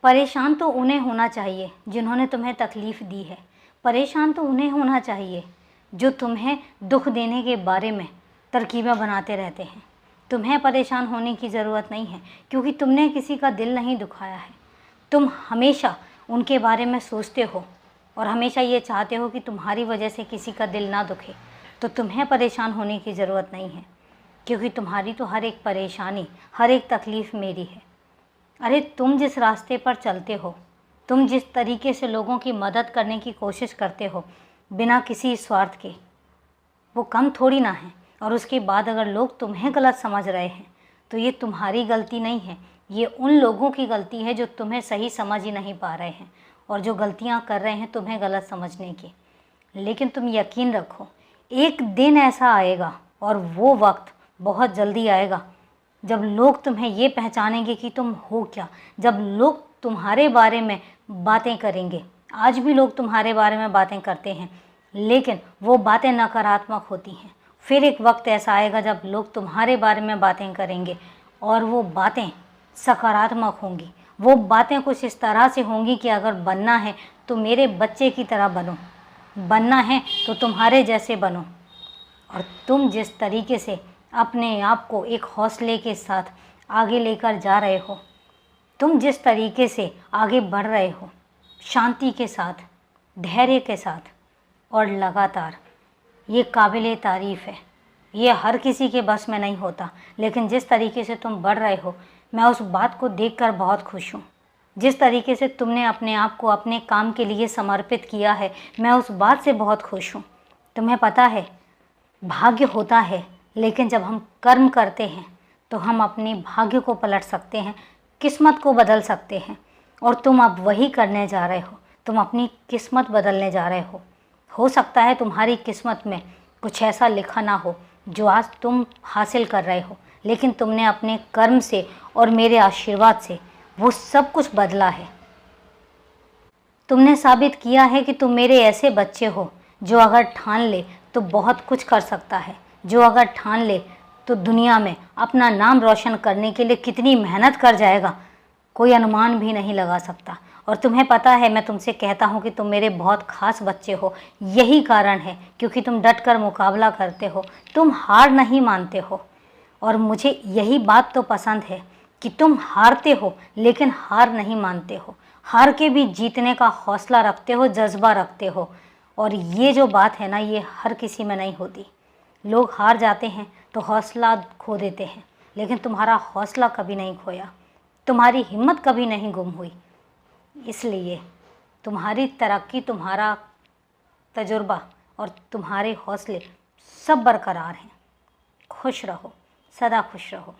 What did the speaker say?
परेशान तो उन्हें होना चाहिए जिन्होंने तुम्हें तकलीफ़ दी है। परेशान तो उन्हें होना चाहिए जो तुम्हें दुख देने के बारे में तरकीबें बनाते रहते हैं। तुम्हें परेशान होने की ज़रूरत नहीं है, क्योंकि तुमने किसी का दिल नहीं दुखाया है। तुम हमेशा उनके बारे में सोचते हो और हमेशा ये चाहते हो कि तुम्हारी वजह से किसी का दिल ना दुखे। तो तुम्हें परेशान होने की ज़रूरत नहीं है, क्योंकि तुम्हारी तो हर एक परेशानी, हर एक तकलीफ़ मेरी है। अरे तुम जिस रास्ते पर चलते हो, तुम जिस तरीके से लोगों की मदद करने की कोशिश करते हो बिना किसी स्वार्थ के, वो कम थोड़ी ना है। और उसके बाद अगर लोग तुम्हें गलत समझ रहे हैं तो ये तुम्हारी गलती नहीं है, ये उन लोगों की गलती है जो तुम्हें सही समझ ही नहीं पा रहे हैं और जो गलतियां कर रहे हैं तुम्हें गलत समझने की। लेकिन तुम यकीन रखो, एक दिन ऐसा आएगा और वो वक्त बहुत जल्दी आएगा जब लोग तुम्हें ये पहचानेंगे कि तुम हो क्या। जब लोग तुम्हारे बारे में बातें करेंगे, आज भी लोग तुम्हारे बारे में बातें करते हैं, लेकिन वो बातें नकारात्मक होती हैं। फिर एक वक्त ऐसा आएगा जब लोग तुम्हारे बारे में बातें करेंगे और वो बातें सकारात्मक होंगी। वो बातें कुछ इस तरह से होंगी कि अगर बनना है तो मेरे बच्चे की तरह बनो, बनना है तो तुम्हारे जैसे बनो। और तुम जिस तरीके से अपने आप को एक हौसले के साथ आगे लेकर जा रहे हो, तुम जिस तरीके से आगे बढ़ रहे हो, शांति के साथ, धैर्य के साथ और लगातार, ये काबिले तारीफ़ है। ये हर किसी के बस में नहीं होता, लेकिन जिस तरीके से तुम बढ़ रहे हो, मैं उस बात को देखकर बहुत खुश हूँ। जिस तरीके से तुमने अपने आप को अपने काम के लिए समर्पित किया है, मैं उस बात से बहुत खुश हूँ। तुम्हें पता है, भाग्य होता है, लेकिन जब हम कर्म करते हैं तो हम अपने भाग्य को पलट सकते हैं, किस्मत को बदल सकते हैं। और तुम अब वही करने जा रहे हो, तुम अपनी किस्मत बदलने जा रहे हो। हो सकता है तुम्हारी किस्मत में कुछ ऐसा लिखा ना हो जो आज तुम हासिल कर रहे हो, लेकिन तुमने अपने कर्म से और मेरे आशीर्वाद से वो सब कुछ बदला है। तुमने साबित किया है कि तुम मेरे ऐसे बच्चे हो जो अगर ठान ले तो बहुत कुछ कर सकता है, जो अगर ठान ले तो दुनिया में अपना नाम रोशन करने के लिए कितनी मेहनत कर जाएगा, कोई अनुमान भी नहीं लगा सकता। और तुम्हें पता है, मैं तुमसे कहता हूँ कि तुम मेरे बहुत ख़ास बच्चे हो। यही कारण है क्योंकि तुम डट कर मुकाबला करते हो, तुम हार नहीं मानते हो। और मुझे यही बात तो पसंद है कि तुम हारते हो लेकिन हार नहीं मानते हो, हार के भी जीतने का हौसला रखते हो, जज्बा रखते हो। और ये जो बात है ना, ये हर किसी में नहीं होती। लोग हार जाते हैं तो हौसला खो देते हैं, लेकिन तुम्हारा हौसला कभी नहीं खोया, तुम्हारी हिम्मत कभी नहीं गुम हुई। इसलिए तुम्हारी तरक्की, तुम्हारा तजुर्बा और तुम्हारे हौसले सब बरकरार हैं। खुश रहो, सदा खुश रहो।